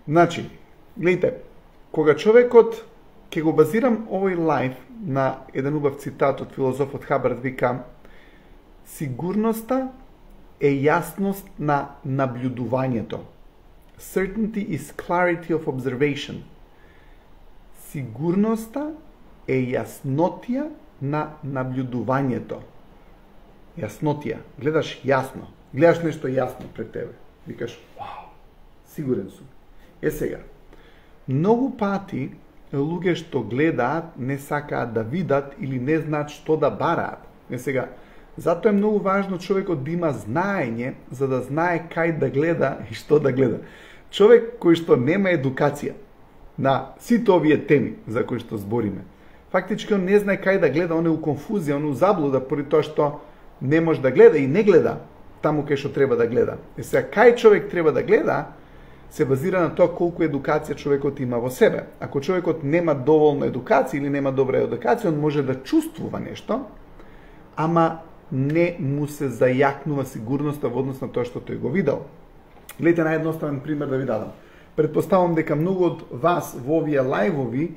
Значи, гледайте, кога човекот, ќе го базирам овој лайф на еден убав цитат од филозофот Хабард, вика: сигурноста е јасност на наблюдувањето. Certainty is clarity of observation. Сигурноста е јаснотија на наблюдувањето. Јаснотија. Гледаш јасно. Гледаш нешто јасно пред тебе. Викаш, вау, сигурен сум. Сега, многу пати луѓе што гледаат не сакаат да видат или не знаат што да бараат. Сега, затоа е многу важно човекот да има знаење за да знае кај да гледа и што да гледа. Човек кој што нема едукација на сите овие теми за кои што збориме, фактички он не знае кај да гледа, он е у конфузија, он е у заблуда поради тоа што не може да гледа и не гледа таму кај што треба да гледа. Сега, кај човек треба да гледа се базира на тоа колку едукација човекот има во себе. Ако човекот нема доволно едукација или нема добра едукација, он може да чувствува нешто, ама не му се зајакнува сигурноста во однос на тоа што тој го видел. Гледате наједноставен пример да ви дадам. Предпоставам дека многу од вас во овие лајвови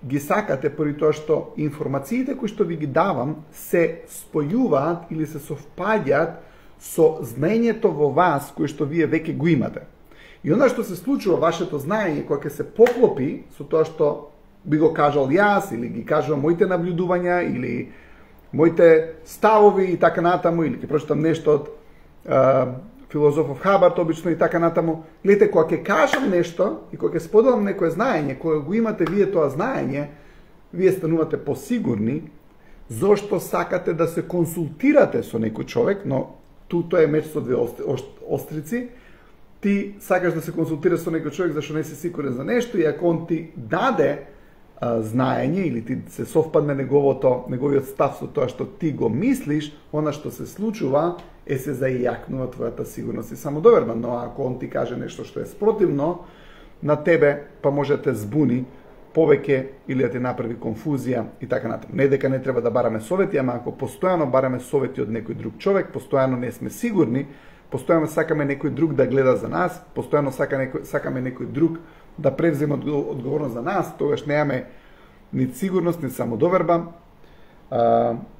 ги сакате поради тоа што информациите кои што ви ги давам се спојуваат или се совпаѓаат со знаењето во вас кој што вие веќе го имате. И она што се случува вашето знаење кога ќе се поклопи со тоа што би го кажал јас или ги кажувам моите наблюдувања или моите ставови и така натаму, или ќе прочитам нешто од филозофов Хабард обично и така натаму. Гледате, кога ќе кажам нешто и кога ќе споделам некое знаење, кога го имате вие тоа знаење, вие станувате посигурни зошто сакате да се консултирате со некој човек, но туто е меч со две острици. Ти сакаш да се консултираш со некој човек зашто не си сигурен за нешто и ако он ти даде знаење или ти се совпадне неговиот став со тоа што ти го мислиш, она што се случува е се зајакнува твојата сигурност и самодоверба, но ако он ти каже нешто што е спротивно на тебе, па може да те збуни повеќе или да ти направи конфузија и така натаму. Не дека не треба да бараме совети, ама ако постојано бараме совети од некој друг човек, постојано не сме сигурни, постојано сакаме некој друг да гледа за нас, постојано сакаме некој друг да превземе одговорност за нас, тогаш немаме ни сигурност, ни самодоверба.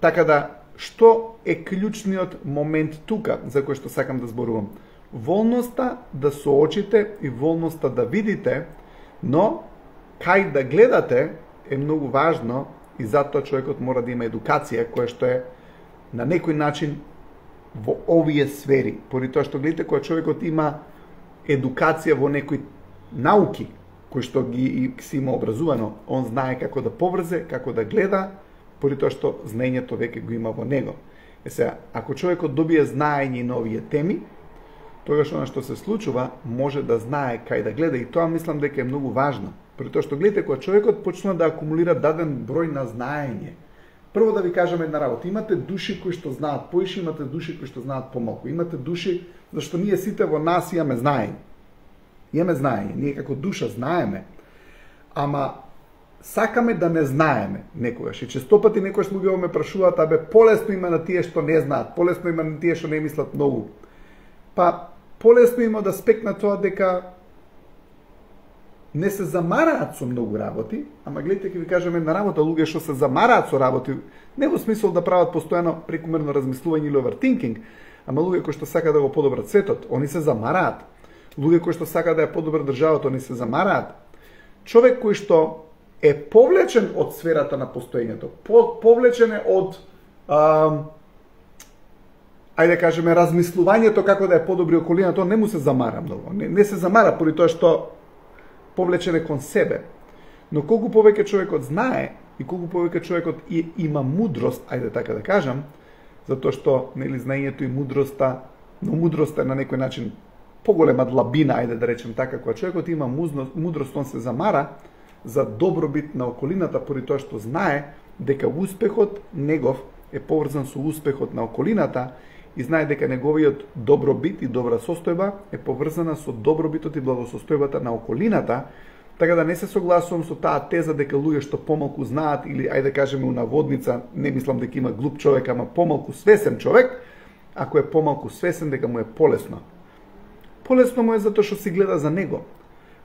Така да, што е клучниот момент тука за кој што сакам да зборувам? Волноста да соочите и волноста да видите, но кај да гледате е многу важно и затоа човекот мора да има едукација која што е на некој начин во овие сфери. Поради тоа што гледате, кога човекот има едукација во некои науки, кои што ги си има образувано, он знае како да поврзе, како да гледа, поради тоа што знаењето веќе го има во него. Сега, ако човекот добие знаење на овие теми, тогаш она што се случува, може да знае кај да гледа и тоа мислам дека е многу важно. Поради тоа што гледате, кога човекот почнува да акумулира даден број на знаење, прво да ви кажам една работа, имате души кои што знаат поише, имате души кои што знаат помалку. Имате души, зашто ние сите во нас имаме знаење. Имаме знаење, ние како душа знаеме, ама сакаме да не знаеме некогаш. И честопати некогаш луѓе ме прашуваат, абе полесно има на тие што не знаат, полесно има на тие што не мислат многу. Па полесно има да спекнат тоа дека не се замараат со многу работи, ама гледате, ќе ви кажам една работа, луѓе што се замараат со работи, не во смисол да прават постојано прекумерно размислување или overthinking, ама луѓе кои што сакаат да го подобрат светот, они се замараат. Луѓе кои што сакаат да ја подобрат државата, они се замараат. Човек кој што е повлечен од сферата на постоењето, повлечен е од ајде да кажеме размислувањето како да ја подобри околината, не му се замара многу. Не се замара поради тоа што повлечен е кон себе. Но колку повеќе човекот знае и колку повеќе човекот има мудрост, ајде така да кажам, затоа што нели знаењето и мудроста, но мудроста е на некој начин поголема длабина, ајде да речем така, кога човекот има мудрост, он се замара за добробит на околината, поради тоа што знае дека успехот негов е поврзан со успехот на околината и знае дека неговиот добробит и добра состојба е поврзана со добробитот и благосостојбата на околината, така да не се согласувам со таа теза дека луѓе што помалку знаат или ајде да кажеме у наводница, не мислам дека има глуп човек, ама помалку свесен човек, ако е помалку свесен дека му е полесно. Полесно му е затоа што си гледа за него.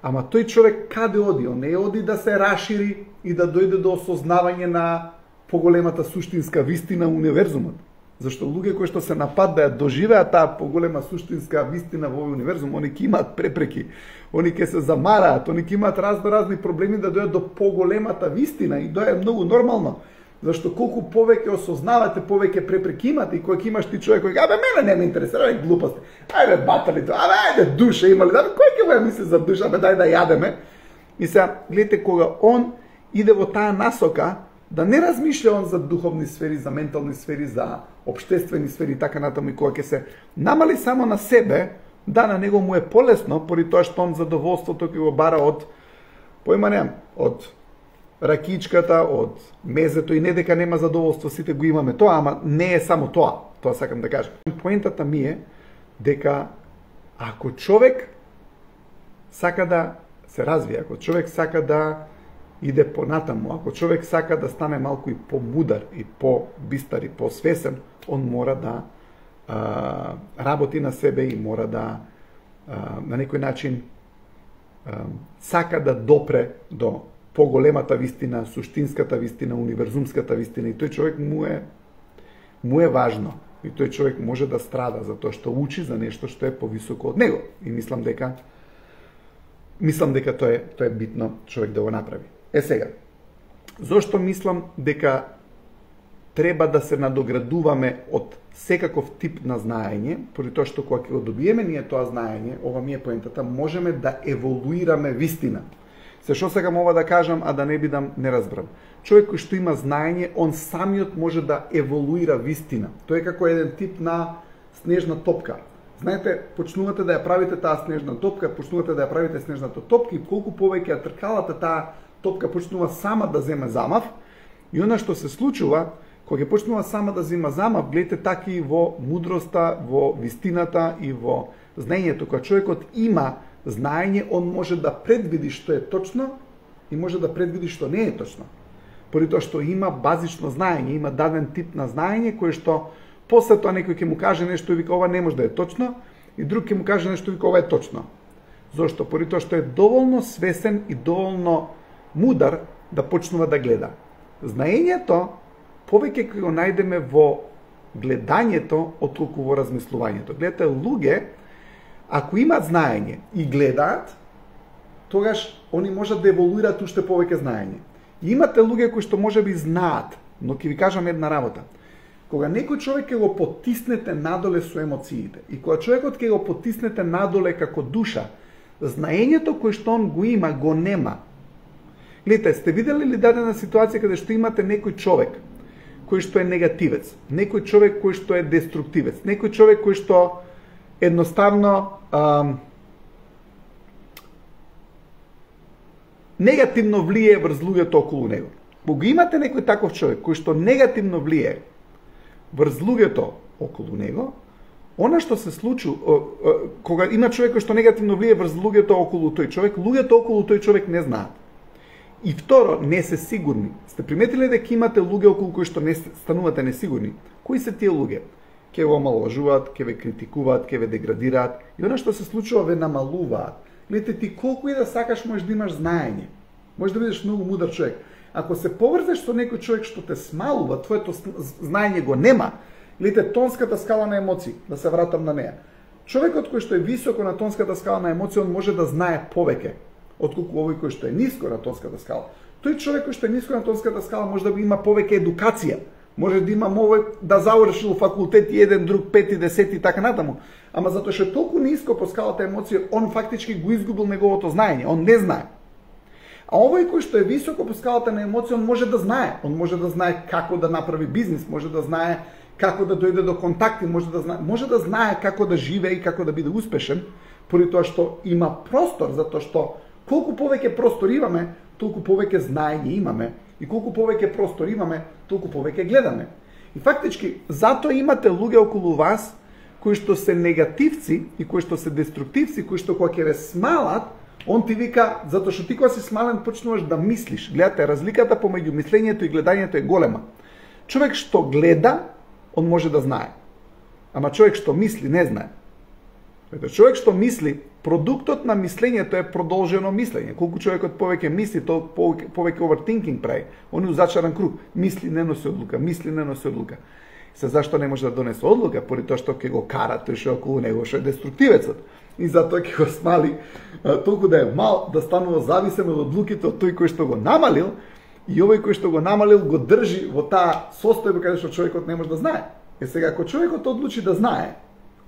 Ама тој човек каде оди? Он не оди да се расшири и да дојде до осознавање на поголемата суштинска вистина универзумот. Зашто луѓе кои што се напад да ја доживеат таа поголема суштинска вистина во овој универзум, они ќе имаат препреки, они ќе се замараат, они ќе имаат разни проблеми да дојдат до поголемата вистина и тоа е многу нормално. Зашто колку повеќе осознавате, повеќе препреки имате и кога имаш ти човек кој абе мене не ме интересира, ајде глупости. Ајде батали тоа, ајде душа имали, да кој ќе му мисли за душа, абе дај да јадеме. И сега гледате кога он иде во таа насока, да не размишља он за духовни сфери, за ментални сфери, за општествени сфери и така натаму, и кога ќе се намали само на себе, да, на него му е полесно, поради тоа што он задоволството ќе го бара од, појма немам, од ракичката, од мезето, и не дека нема задоволство, сите го имаме тоа, ама не е само тоа сакам да кажам. Поентата ми е дека ако човек сака да се развие, ако човек сака да иде понатаму, ако човек сака да стане малку и помудар, и по-бистар, и по-свесен, он мора да работи на себе и мора да на некој начин сака да допре до поголемата вистина, суштинската вистина, универзумската вистина, и тој човек му е важно. И тој човек може да страда за тоа што учи за нешто што е повисоко од него. И мислам дека тоа е битно човек да го направи. Сега, зошто мислам дека треба да се надоградуваме од секаков тип на знаење, поради тоа што кога ќе го добиеме ние тоа знаење, ова ми е поентата, можеме да еволуираме вистина. Се што сакам ова да кажам, а да не бидам неразбран. Човек кој што има знаење, он самиот може да еволуира вистина. Тоа е како еден тип на снежна топка. Знаете, почнувате да ја правите таа снежна топка, почнувате да ја правите снежната топка и колку повеќе ја тркалате, таа топка почнува сама да земе замав, и она што се случува, кога ќе почнува сама да зема замав, гледате така и во мудроста, во вистината и во знаењето. Кога човекот има знаење, он може да предвиди што е точно и може да предвиди што не е точно. Поради тоа што има базично знаење, има даден тип на знаење кој што после тоа некој ќе му каже нешто и вика ова не може да е точно, и друг ќе му каже нешто и вика ова е точно. Зошто? Поради тоа што е доволно свесен и доволно мудар да почнува да гледа. Знаењето повеќе ќе го најдеме во гледањето отколку во размислувањето. Гледате, луѓе ако имаат знаење и гледаат, тогаш они можат да еволуираат уште повеќе знаење. И имате луѓе кои што можеби знаат, но ќе ви кажам една работа. Кога некој човек ќе го потиснете надоле со емоциите и кога човекот ќе го потиснете надоле како душа, знаењето кој што он го има, го нема. Гледате, сте видели ли дадена ситуација каде што имате некој човек кој што е негативец, некој човек кој што е деструктивец, некој човек кој што едноставно негативно влие врз луѓето околу него. Кога имате некој таков човек кој што негативно влие врз луѓето околу него, она што се случи, кога има човек кој што негативно влие врз луѓето околу тој човек, луѓето околу тој човек не знаат. И второ, не се сигурни. Сте приметиле дека имате луѓе околу кои што не станувате несигурни? Кои се тие луѓе? Ке ве омалважуваат, ке ве критикуваат, ке ве деградираат, и она што се случува ве намалуваат. Гледате, ти колку и да сакаш можеш да имаш знаење. Можеш да бидеш многу мудар човек. Ако се поврзеш со некој човек што те смалува, твоето знаење го нема. Гледате, тонската скала на емоции, да се вратам на неа. Човекот кој што е високо на тонската скала на емоции, он може да знае повеќе отколку овој кој што е ниско на тонската скала. Тој човек кој што е ниско на тонската скала може да има повеќе едукација. Може да има овој да завршил факултет и еден, друг, 5, 10 и така натаму. Ама затоа што е толку ниско по скалата емоција, он фактички го изгубил неговото знаење, он не знае. А овој кој што е високо по скалата на емоција, он може да знае. Он може да знае како да направи бизнис, може да знае како да дојде до контакти, може да знае како да живее и како да биде успешен, поради тоа што има простор, затоа што колку повеќе простор имаме, толку повеќе знаење имаме, и колку повеќе простор имаме, толку повеќе гледаме. И фактички, затоа имате луѓе околу вас кои што се негативци и кои што се деструктивци, кои што кога ќе ве смалат, он ти вика, затоа што ти кога си смален почнуваш да мислиш. Гледате, разликата помеѓу мислењето и гледањето е голема. Човек што гледа, он може да знае. Ама човек што мисли, не знае. Човек што мисли, продуктот на мислењето е продолжено мислење. Колку човекот повеќе мисли, толку повеќе overthinking прави. Он е зачаран круг. Мисли не носи одлука, мисли не носи одлука. Се зашто не може да донесе одлука, поради тоа што ќе го кара тој што околу него, што е деструктивецот. И затоа ќе го смали толку да е мал, да станува зависен од одлуките од тој кој што го намалил, и овој кој што го намалил го држи во таа состојба каде што човекот не може да знае. Сега ако човекот одлучи да знае,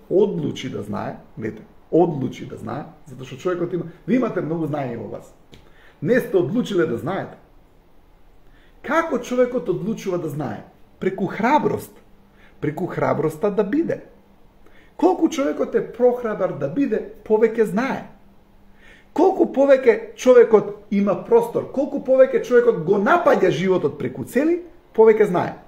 гледате, одлучи да знае, затоа што човекот има, ви имате многу знаење во вас. Не сте одлучиле да знаете. Како човекот одлучува да знае? Преку храброст. Преку храброста да биде. Колку човекот е прохрабар да биде, повеќе знае. Колку повеќе човекот има простор, колку повеќе човекот го напаѓа животот преку цели, повеќе знае.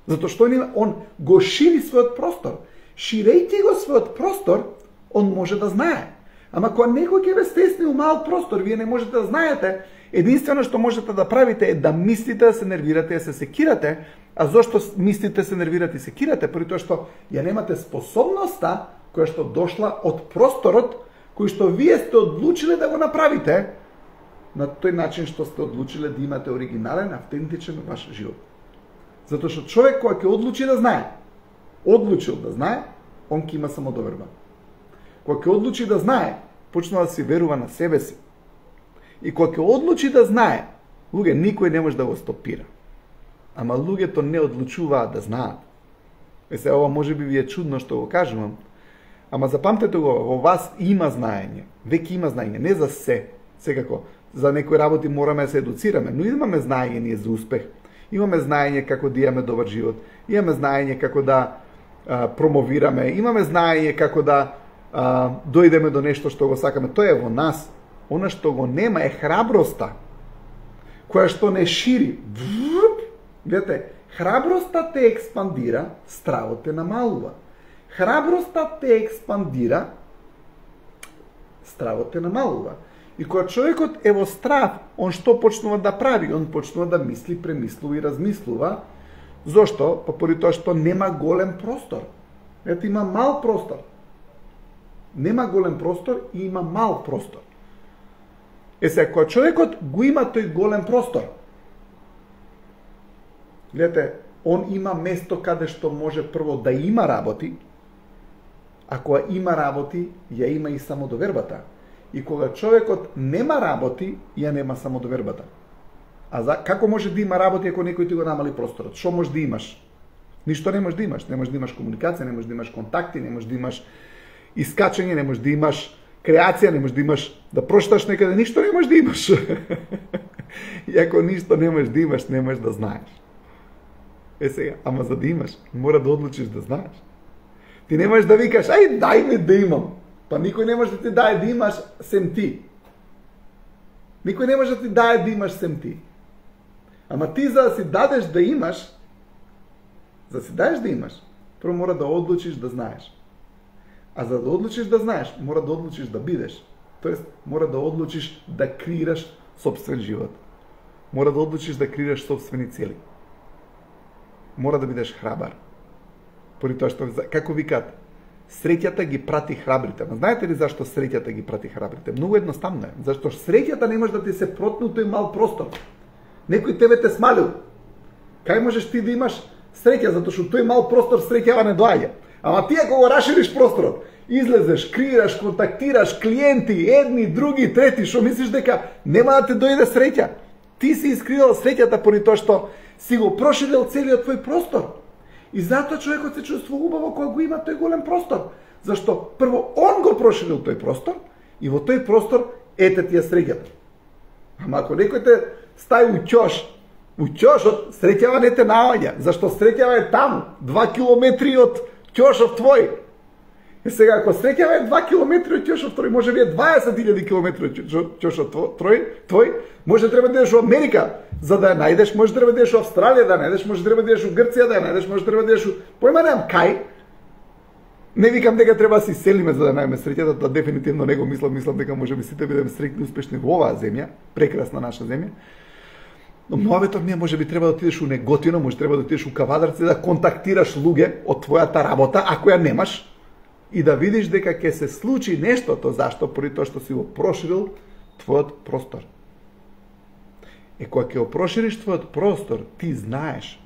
Затоа што он го шири својот простор. Ширејќи го својот простор, он може да знае. Ама кога некој ќе ве стесни у мал простор, вие не можете да знаете, единствено што можете да правите е да мислите, да се нервирате, да се секирате. А зошто мислите, се нервирате и секирате? Поради тоа што ја немате способноста која што дошла од просторот, кој што вие сте одлучиле да го направите на тој начин што сте одлучиле да имате оригинален, автентичен ваш живот. Затоа што човек кој ќе одлучи да знае, одлучил да знае, он ќе има самодоверба. Кој ќе одлучи да знае, почнува да си верува на себе си. И кој ќе одлучи да знае, луѓе, никој не може да го стопира. Ама луѓето не одлучуваат да знаат. Се ова може би ви е чудно што го кажувам, ама запамтете го, во вас има знаење, веќе има знаење, не за се. Секако, за некои работи мораме да се едуцираме, но имаме знаење ние за успех. Имаме знаење како да имаме добар живот, имаме знаење како да промовираме, имаме знаење како да дојдеме до нешто што го сакаме. Тоа е во нас. Она што го нема е храброста, која што не шири. Гледате, храброста те експандира, стравот те намалува. Храброста те експандира, стравот те намалува. И кога човекот е во страв, он што почнува да прави? Он почнува да мисли, премислува и размислува. Зошто? Па поради тоа што нема голем простор. Ето има мал простор. Нема голем простор и има мал простор. Сега, кога човекот го има тој голем простор, гледате, он има место каде што може прво да има работи, а кога има работи, ја има и самодовербата. И кога човекот нема работи, ја нема самодовербата. Како може да има работи ако некој ти го намали просторот? Што може да имаш? Ништо не може да имаш. Не може да имаш комуникација, не може да имаш контакти, не може да имаш искачање, не може да имаш креација, не може да имаш да прочиташ некаде, ништо не може да имаш. И ако ништо не можеш да имаш, не можеш да знаеш. Сега, ама за да имаш, мора да одлучиш да знаеш. Ти не можеш да викаш, ај дај ми да имам. Па никој не може да ти даде да имаш сем ти. Никој не може да ти даде да имаш сем ти. Ама ти за да си дадеш да имаш, прво мора да одлучиш да знаеш. А за да одлучиш да знаеш, мора да одлучиш да бидеш. Тоест, мора да одлучиш да креираш собствен живот. Мора да одлучиш да креираш собствени цели. Мора да бидеш храбар. Поради тоа што, како викаат, среќата ги прати храбрите. Ма знаете ли зашто среќата ги прати храбрите? Многу едноставно е. Зашто среќата не може да ти се протне у тој мал простор. Некој тебе те смалил. Кај можеш ти да имаш среќа, затоа што тој мал простор среќава не доаѓа. Ама ти ако го расшириш просторот, излезеш, креираш, контактираш клиенти, едни, други, трети, што мислиш дека нема да те дојде среќа? Ти си искривал среќата поради тоа што си го проширил целиот твој простор. И затоа човекот се чувствува убаво кога го има тој голем простор. Зашто прво он го проширил тој простор и во тој простор ете ти ја среќата. Ама ако некој те стави у ќошот среќава не те наоѓа. Зашто среќава е таму, 2 километри од ќошов твој. И сега ако среќава е 2 километри од ќошов твој, може би е 20.000 километри од ќошов твој, може треба да идеш во Америка за да ја најдеш, може треба да идеш во Австралија да ја најдеш, може треба да идеш во Грција да ја најдеш, може треба да идеш појма немам кај. Не викам дека треба да се иселиме за да најдеме среќата, тоа дефинитивно не го мислам дека може би сите бидеме среќни и успешни во оваа земја, прекрасна наша земја. Но моветот ние може би треба да отидеш у Неготино, може треба да отидеш у Кавадарци да контактираш луѓе од твојата работа, ако ја немаш. и да видиш дека ќе се случи нештото, зашто поради тоа што си го проширил твојот простор. Кога ќе го прошириш твојот простор, ти знаеш.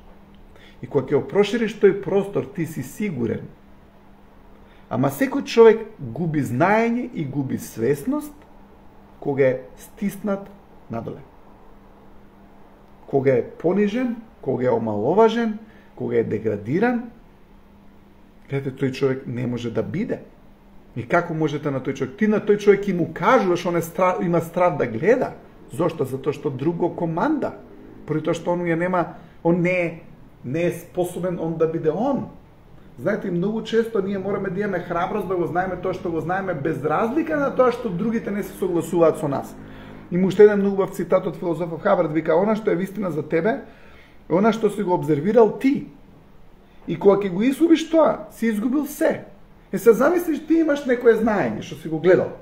И кога ќе го прошириш тој простор, ти си сигурен. Ама секој човек губи знаење и губи свесност кога е стиснат надоле. Кога е понижен, кога е омаловажен, кога е деградиран, гледате, тој човек не може да биде. И како можете на тој човек? Ти на тој човек и му кажуваш, он има страв да гледа. Зошто? Затоа што друго команда. Поради тоа што он не е способен он да биде он. Знаете, многу често ние мораме да имаме храброст да го знаеме тоа што го знаеме без разлика на тоа што другите не се согласуваат со нас. И му уште еден многу убав цитат од филозофов Хабард, вика: она што е вистина за тебе, она што си го обзервирал ти. И кога ќе го изгубиш тоа, си изгубил се. Се замислиш, ти имаш некое знаење што си го гледал.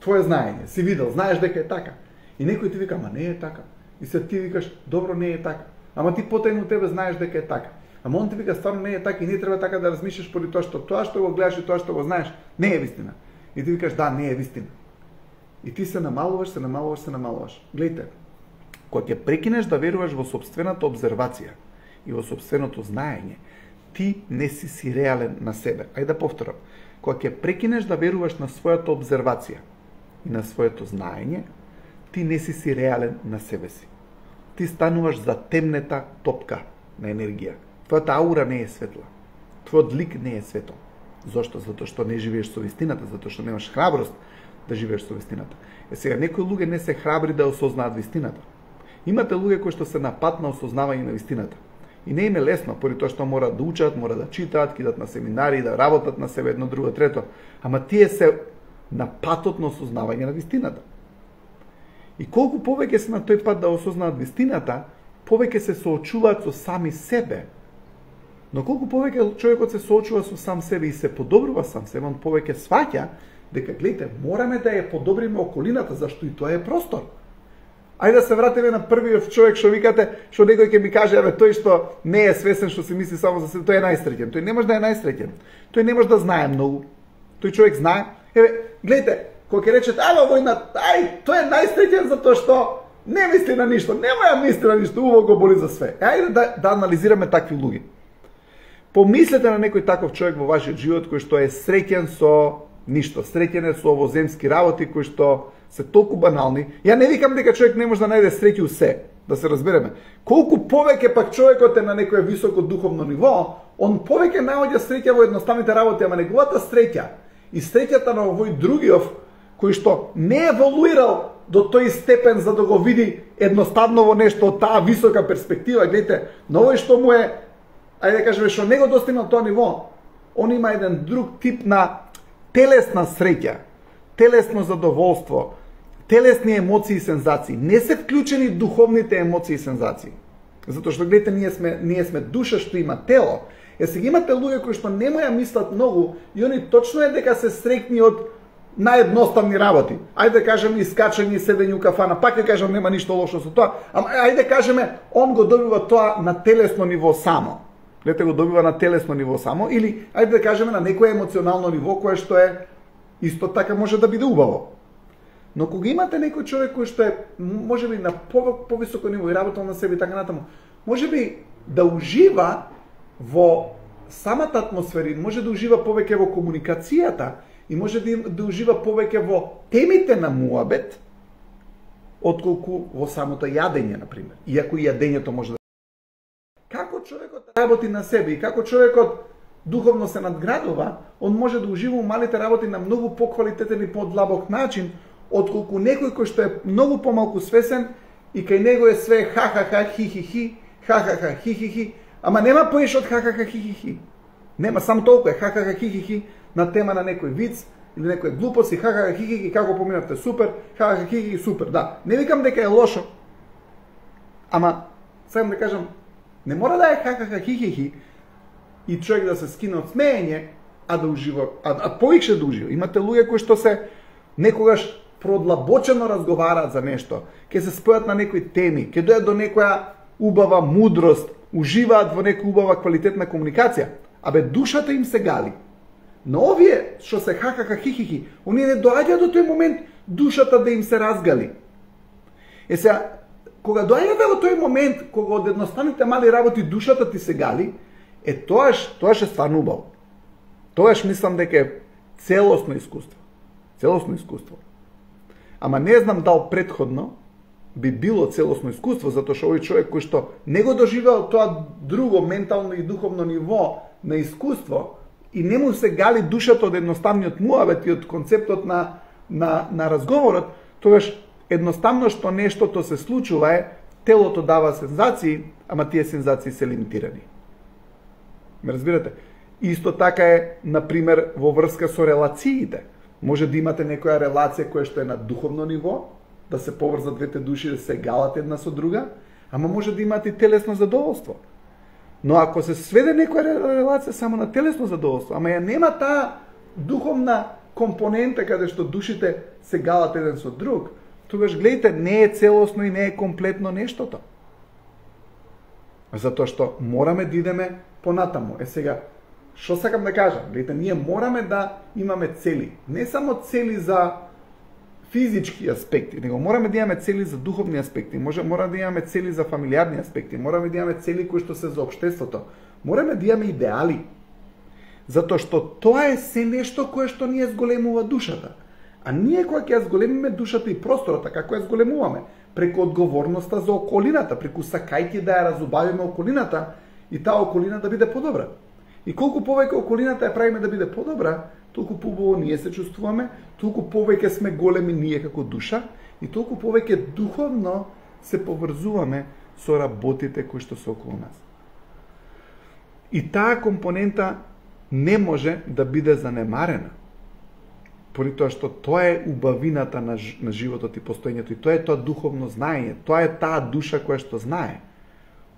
Твое знаење, си видел, знаеш дека е така. И некој ти вика: ама не е така. И се ти викаш: добро, не е така. Ама ти потајно тебе знаеш дека е така. Ама он ти вика: стварно не е така и не треба така да размислиш поради тоа што го гледаш и тоа што го знаеш, не е вистина. И ти викаш: да, не е вистина. И ти се намалуваш. Гледайте, кога ќе прекинеш да веруваш во сопствената обзервација и во сопственото знаење, ти не си реален на себе. Ајде да повторам. Кога ќе прекинеш да веруваш на својата обзервација и на своето знаење, ти не си реален на себе си. Ти стануваш затемнета топка на енергија. Твојата аура не е светла. Твојот лик не е светол. Зошто? Затоа што не живееш со вистината, затоа што немаш храброст да живееш со вистината. Сега, некои луѓе не се храбри да осознаат вистината. Имате луѓе кои што се на пат на осознавање на вистината. И не им е лесно, поради тоа што мора да учат, мора да читаат, кидат на семинари, да работат на себе едно, друго, трето. Ама тие се на патот на осознавање на вистината. И колку повеќе се на тој пат да осознаат вистината, повеќе се соочуваат со сами себе. Но колку повеќе човекот се соочува со сам себе и се подобрува сам себе, он повеќе сваќа дека, гледате, мораме да ја подобриме околината, зашто и тоа е простор. Ајде да се вратиме на првиот човек што викате, што некој ќе ми каже: еве, тој што не е свесен, што се мисли само за себе, тој е најсреќен. Тој не може да е најсреќен. Тој не може да знае многу. Тој човек знае. Еве, гледате, кога ќе речете: тој е најсреќен затоа што не мисли на ништо, нема ја мисли на ништо, убаво го боли за све. Ајде да анализираме такви луѓе. Помислете на некој таков човек во вашиот живот кој што е среќен со ништо, среќен е со овоземски работи кои што се толку банални. Ја не викам дека човек не може да најде среќа у се, да се разбереме. Колку повеќе пак човекот е на некое високо духовно ниво, он повеќе наоѓа среќа во едноставните работи, ама неговата среќа и среќата на овој другиов кој што не еволуирал до тој степен за да го види едноставно во нешто од таа висока перспектива, гледате, но овој што му е, ајде да кажеме, што не го достигнал тоа ниво, он има еден друг тип на телесна среќа, телесно задоволство, телесни емоции и сензации. Не се вклучени духовните емоции и сензации. Затоа што, гледате, ние сме душа што има тело. Сега имате луѓе кои што не ја мислат многу и они точно е дека се среќни од наједноставни работи. Ајде да кажеме искачање и седење у кафана, пак ќе кажам нема ништо лошо со тоа, ама ајде да кажеме он го добива тоа на телесно ниво само. Гледате, го добива на телесно ниво само, или ајде да кажеме на некое емоционално ниво кое што е исто така може да биде убаво. Но кога имате некој човек кој што е можеби на повисоко ниво и работел на себе и така натаму, можеби да ужива во самата атмосфера, може да ужива повеќе во комуникацијата и може да ужива повеќе во темите на муабет отколку во самото јадење, например. Иако и јадењето може да... Како човекот работи на себе и како човекот духовно се надградува, он може да ужива у малите работи на многу поквалитетен и подлабок начин, отколку некој кој што е многу помалку свесен и кај него е све ха-ха-ха, хи-хи-хи, ха-ха-ха, хи-хи-хи, ама нема поише од ха-ха-ха, хи-хи-хи. Нема, само толку е ха-ха-ха, хи-хи-хи на тема на некој виц или некој глупост и ха-ха-ха, хи-хи-хи, како поминавте, супер, ха-ха-ха, хи-хи-хи, супер, да. Не викам дека е лошо, ама, сакам да кажам, не мора да е ха-ха-ха, хи-хи-хи и човек да се скине од смеење, а да ужива, а поише да ужива. Имате луѓе кои што се некогаш продлабочено разговараат за нешто, ќе се спојат на некои теми, ќе дојдат до некоја убава мудрост, уживаат во некоја убава квалитетна комуникација, абе душата им се гали. Но овие што се хахаха хихихи, оние не доаѓаат до тој момент душата да им се разгали. Сега, кога доаѓате во тој момент, кога од едноставните мали работи душата ти се гали, тоаш е стварно убаво. Тоаш мислам дека е целосно искуство. Целосно искуство. Ама не знам дал предходно би било целосно искуство, затоа што овој човек кој што не го доживеал тоа друго ментално и духовно ниво на искуство и не му се гали душата од едноставниот муавет и од концептот на разговорот, тогаш едноставно што нештото се случува е, телото дава сензации, ама тие сензации се лимитирани. Ме разбирате? Исто така е, например, во врска со релациите. Може да имате некоја релација која што е на духовно ниво, да се поврзат двете души, да се галат една со друга, ама може да имате и телесно задоволство. Но ако се сведе некоја релација само на телесно задоволство, ама ја нема таа духовна компонента каде што душите се галат еден со друг, тогаш гледайте, не е целосно и не е комплетно нештото. Затоа што мораме да идеме понатаму. Сега, што сакам да кажам? Гледайте, ние мораме да имаме цели. Не само цели за физички аспекти, него мораме да имаме цели за духовни аспекти, мораме да имаме цели за фамилиарни аспекти, мораме да имаме цели кои што се за општеството. Мораме да имаме идеали. Затоа што тоа е се нешто кое што ни зголемува душата. А ние кога ќе зголемиме душата и простората, како ја зголемуваме? Преку одговорноста за околината, преку сакајќи да ја разубавиме околината и таа околина да биде подобра. И колку повеќе околината ја правиме да биде подобра, толку побово ние се чувствуваме, толку повеќе сме големи ние како душа и толку повеќе духовно се поврзуваме со работите кои што се околу нас. И таа компонента не може да биде занемарена. Поради тоа што тоа е убавината на животот и постоењето и тоа е тоа духовно знаење, тоа е таа душа која што знае.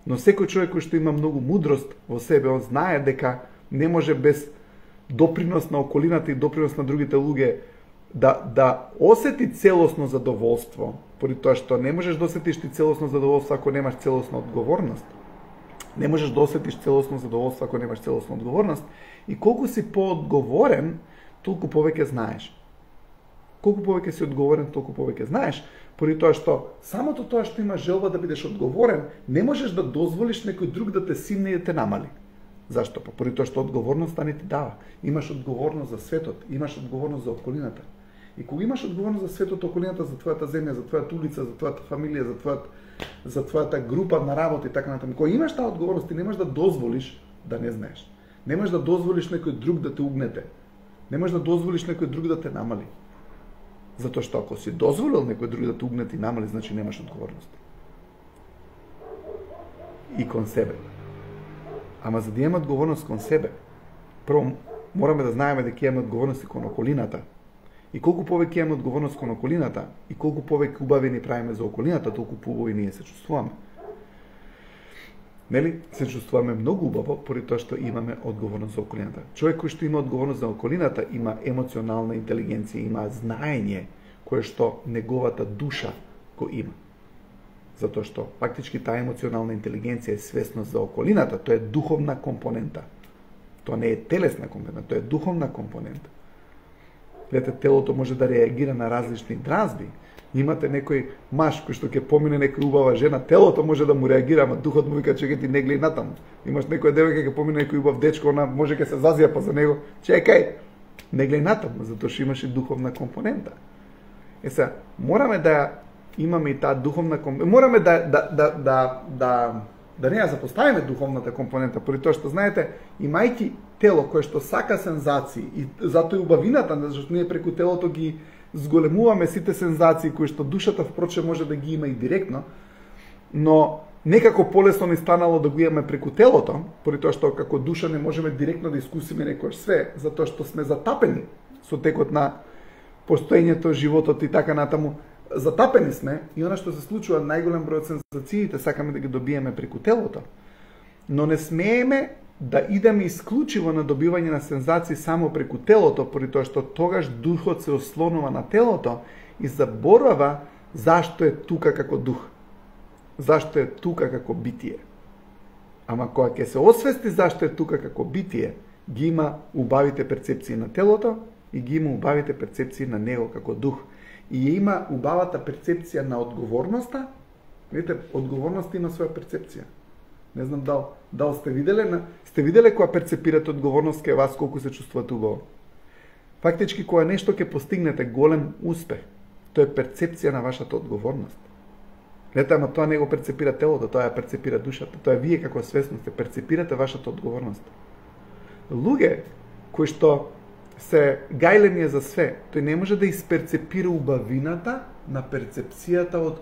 Но секој човек кој што има многу мудрост во себе, он знае дека не може без допринос на околината и допринос на другите луѓе да осети целосно задоволство, поради тоа што не можеш да осетиш ти целосно задоволство ако немаш целосна одговорност. Не можеш да осетиш целосно задоволство ако немаш целосна одговорност и колку си поодговорен, толку повеќе знаеш. Колку повеќе си одговорен, толку повеќе знаеш, поради тоа што самото тоа што имаш желба да бидеш одговорен, не можеш да дозволиш некој друг да те симне и да те намали. Зашто? Поради тоа што одговорноста не ти дава. Имаш одговорност за светот, имаш одговорност за околината. И кога имаш одговорност за светот, околината, за твојата земја, за твојата улица, за твојата фамилија, за твојата група на работа и така натаму, кога имаш таа одговорност, ти немаш да дозволиш да не знаеш. Немаш да дозволиш некој друг да те угнете. Немаш да дозволиш некој друг да те намали. Затоа што ако си дозволил некој друг да те угнете и намали, значи немаш одговорност. И кон себе. Ама за да имаме одговорност кон себе, прво мораме да знаеме дека имаме одговорност и кон околината. И колку повеќе имаме одговорност кон околината, и колку повеќе убави ни правиме за околината, толку поубави ние се чувствуваме. Нели? Се чувствуваме многу убаво поради тоа што имаме одговорност за околината. Човек кој што има одговорност за околината има емоционална интелигенција, има знаење кое што неговата душа го има. Затоа што фактички таа емоционална интелигенција е свесност за околината, тоа е духовна компонента. Тоа не е телесна компонента, тоа е духовна компонента. Гледате, телото може да реагира на различни дразби. Имате некој маж кој што ќе помине некоја убава жена, телото може да му реагира, ама духот му вика чекај ти не гледај натаму. Имаш некоја девојка ќе помине некој убав дечко, она може ќе се зазјапа за него, чекај, не гледај натаму, затоа што имаш и духовна компонента. Сега, мораме да имаме и таа духовна компонента. Мораме да не ја запоставиме духовната компонента, поради тоа што знаете, имајќи тело кое што сака сензации и затоа и убавината, зашто ние преку телото ги зголемуваме сите сензации кои што душата впрочем може да ги има и директно, но некако полесно ни станало да го имаме преку телото, поради тоа што како душа не можеме директно да искусиме некојаш све, затоа што сме затапени со текот на постоењето, животот и така натаму. Затапени сме и она што се случува, најголем број од сензациите сакаме да ги добиеме преку телото. Но не смееме да идеме исклучиво на добивање на сензации само преку телото, поради тоа што тогаш духот се ослонува на телото и заборава зашто е тука како дух. Зашто е тука како битие. Ама кога ќе се освести зашто е тука како битие, ги има убавите перцепции на телото и ги има убавите перцепции на него како дух. И има убавата перцепција на одговорноста. Видите, одговорноста има своја перцепција. Не знам дал сте виделе кога перцепирате одговорност кај вас колку се чувствувате убаво. Фактички кога нешто ќе постигнете голем успех, тоа е перцепција на вашата одговорност. Гледате, ама тоа не го перцепира телото, тоа ја перцепира душата. Тоа е вие како свесност, перцепирате вашата одговорност. Луѓе кои што се гајлени за све, тој не може да исперцепира убавината на перцепцијата од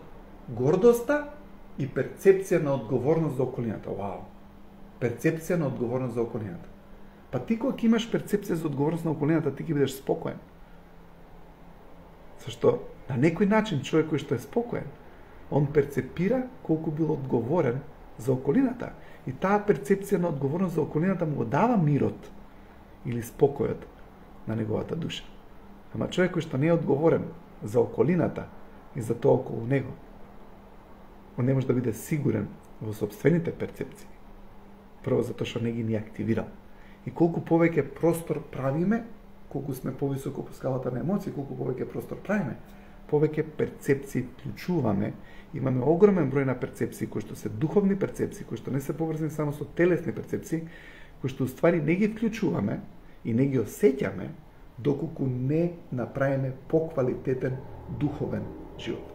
гордоста и перцепција на одговорност за околината. Вау! Перцепција на одговорност за околината. Па ти кога имаш перцепција за одговорност на околината, ти ќе бидеш спокоен. Зашто на некој начин човек кој што е спокоен, он перцепира колку бил одговорен за околината. И таа перцепција на одговорност за околината му го дава мирот или спокојот на неговата душа. Ама човек кој што не е одговорен за околината и за тоа околу него, он не може да биде сигурен во собствените перцепции. Прво затоа што не ги активирал. И колку повеќе простор правиме, колку сме повисоко по скалата на емоции, колку повеќе простор правиме, повеќе перцепции вклучуваме. Имаме огромен број на перцепции кои што се духовни перцепции, кои што не се поврзани само со телесни перцепции, кои што уствари не ги вклучуваме и не ги осеќаме доколку не направиме поквалитетен духовен живот.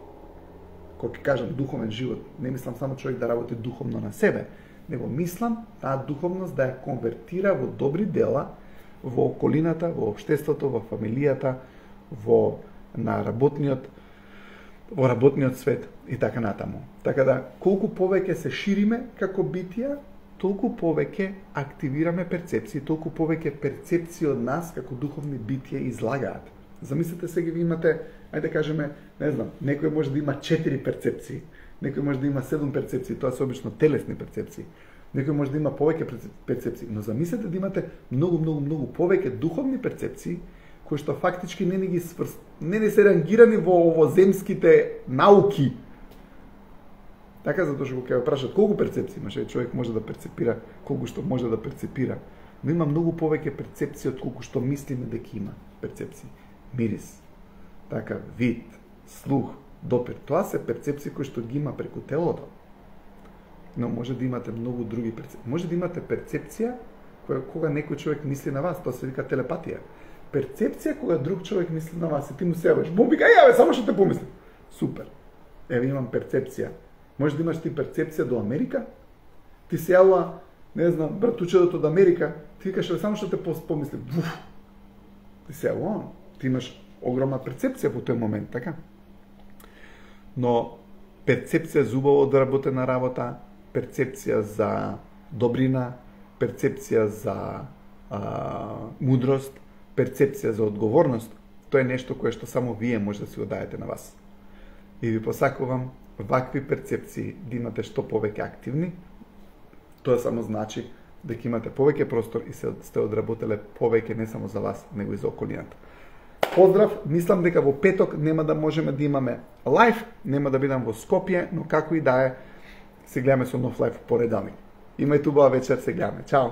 Кога ќе кажам духовен живот, не мислам само човек да работи духовно на себе, него мислам таа духовност да ја конвертира во добри дела во околината, во општеството, во фамилијата, во работниот свет и така натаму. Така да, колку повеќе се шириме како битија, толку повеќе активираме перцепции, толку повеќе перцепции од нас како духовни битија излагаат. Замислете сега ви имате, ајде да кажеме, не знам, некој може да има 4 перцепции, некој може да има 7 перцепции, тоа се обично телесни перцепции. Некој може да има повеќе перцепции, но замислете да имате многу повеќе духовни перцепции кои што фактички не ни се рангирани во овоземските науки. Така, затоа што ќе ве прашат колку перцепции имаш, човек може да перцепира колку што може да перцепира, но има многу повеќе перцепции од колку што мислиме дека има перцепции. Мирис, така, вид, слух, допир, тоа се перцепции кои што ги има преку телото. Но може да имате многу други перцепции. Може да имате перцепција кога некој човек мисли на вас, тоа се вика телепатија. Перцепција кога друг човек мисли на вас и ти му се јавиш, бомби га само што те помислам. Супер. Еве имам перцепција. Може да имаш ти перцепција до Америка? Ти се јавува, не знам, братучедот од Америка, ти викаш само што те помислам. Ти се јавува он. Ти имаш огромна перцепција во тој момент, така? Но перцепција за убаво одработена работа, перцепција за добрина, перцепција за мудрост, перцепција за одговорност, тоа е нешто кое што само вие може да си го даете на вас. И ви посакувам вакви перцепции да имате што повеќе активни. Тоа само значи дека имате повеќе простор и сте одработеле повеќе не само за вас, него и за околината. Поздрав, мислам дека во петок нема да можеме да имаме лайв, нема да бидам во Скопје, но како и да е, се гледаме со нов лайв понеделник. Имајте убава вечер, се гледаме. Чао!